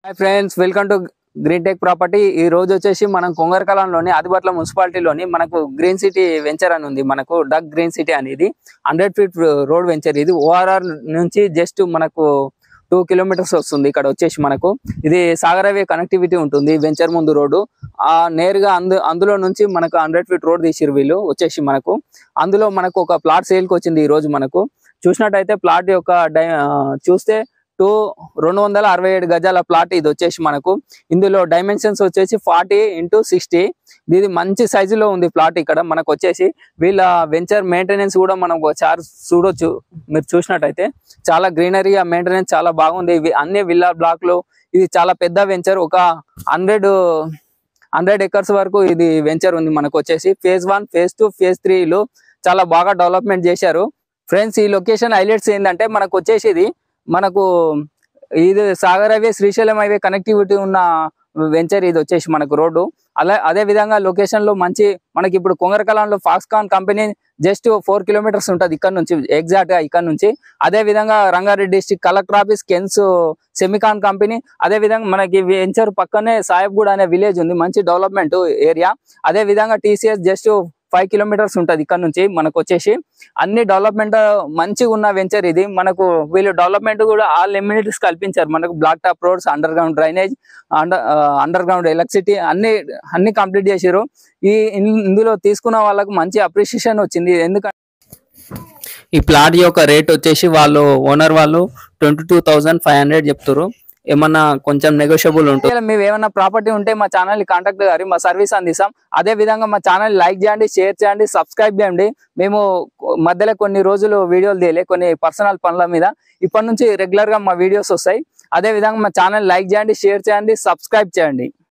Hi friends, welcome to green tech property. ఈ రోజు వచ్చేసి మనం కొంగరకలంలోని ఆదిబట్ల మున్సిపాలిటీలోని మనకు గ్రీన్ సిటీ వెంచర్ అని ఉంది. మనకు డక్ గ్రీన్ సిటీ అనేది 100 ఫీట్ రోడ్ వెంచర్. ఇది ఓఆర్ఆర్ నుంచి జస్ట్ మనకు 2 కిలోమీటర్స్ వస్తుంది. ఇక్కడ వచ్చేసి మనకు ఇది సాగర్ హైవే కనెక్టివిటీ ఉంటుంది. వెంచర్ ముందు రోడ్డు నేరుగా అందులో నుంచి మనకు 100 ఫీట్ రోడ్ తీసిరు వీళ్ళు వచ్చేసి మనకు. అందులో మనకు ఒక ప్లాట్ సేల్కి వచ్చింది. ఈ రోజు మనకు చూసినట్టయితే ప్లాట్ యొక్క చూస్తే 267 గజాల ప్లాట్ ఇది వచ్చేసి మనకు. ఇందులో డైమెన్షన్స్ వచ్చేసి 40x60. ఇది మంచి సైజులో ఉంది ప్లాట్. ఇక్కడ మనకు వచ్చేసి వీళ్ళ వెంచర్ మెయింటెనెన్స్ కూడా మనం ఒకసారి చూడొచ్చు. మీరు చూసినట్టయితే చాలా గ్రీనరీ, మెయింటెనెన్స్ చాలా బాగుంది. అన్ని విల్లా బ్లాక్ లో ఇది చాలా పెద్ద వెంచర్. ఒక 100 ఎకర్స్ వరకు ఇది వెంచర్ ఉంది. మనకు వచ్చేసి ఫేజ్ 1, ఫేజ్ 2, ఫేజ్ 3 చాలా బాగా డెవలప్మెంట్ చేశారు. ఫ్రెండ్స్, ఈ లొకేషన్ హైలైట్స్ ఏంటంటే మనకు వచ్చేసి ఇది Sagar highway Srisailam highway connectivity ఉన్న వెంచర్. ఇది వచ్చేసి మనకు రోడ్డు. అదే విధంగా లొకేషన్ లో మంచి మనకి ఇప్పుడు కొంగరకలంలో ఫాక్స్కాన్ కంపెనీ జస్ట్ 4 కిలోమీటర్స్ ఉంటుంది ఇక్కడ నుంచి, ఎగ్జాక్ట్ గా ఇక్కడ నుంచి. అదే విధంగా Rangareddy district collector office, Kaynes semicon company. అదే విధంగా మనకి వెంచర్ పక్కనే సాహెబ్గూడ అనే విలేజ్ ఉంది, మంచి డెవలప్మెంట్ ఏరియా. అదే విధంగా టీసీఎస్ జస్ట్ 5 కిలోమీటర్స్ ఉంటుంది ఇక్కడ నుంచి. మనకు వచ్చేసి అన్ని డెవలప్మెంట్ మంచిగా ఉన్న వెంచర్ ఇది. మనకు వీళ్ళు డెవలప్మెంట్ కూడా ఆల్ ఎమ్యూనిటీస్ కల్పించారు. మనకు black top roads, underground drainage, underground electricity అన్ని కంప్లీట్ చేశారు. ఇందులో తీసుకున్న వాళ్ళకు మంచి అప్రిషియేషన్ వచ్చింది. ఎందుకంటే ఈ ప్లాట్ యొక్క రేట్ వచ్చేసి ఓనర్ వాళ్ళు 22,500 చెప్తారు. ఏమన్నా కొంచెం నెగోషియబుల్ ఉంటుంది. మేము ఏమన్నా ప్రాపర్టీ ఉంటే మా ఛానల్ ని కాంటాక్ట్ గారి మా సర్వీస్ అందిస్తాం. అదే విధంగా మా ఛానల్ లైక్ చేయండి, షేర్ చేయండి, సబ్స్క్రైబ్ చేయండి. మేము మధ్యలో కొన్ని రోజులు వీడియోలు తీయలే, కొన్ని పర్సనల్ పనుల మీద. ఇప్పటి నుంచి రెగ్యులర్ గా మా వీడియోస్ వస్తాయి. అదే విధంగా మా ఛానల్ లైక్ చేయండి, షేర్ చేయండి, సబ్స్క్రైబ్ చేయండి.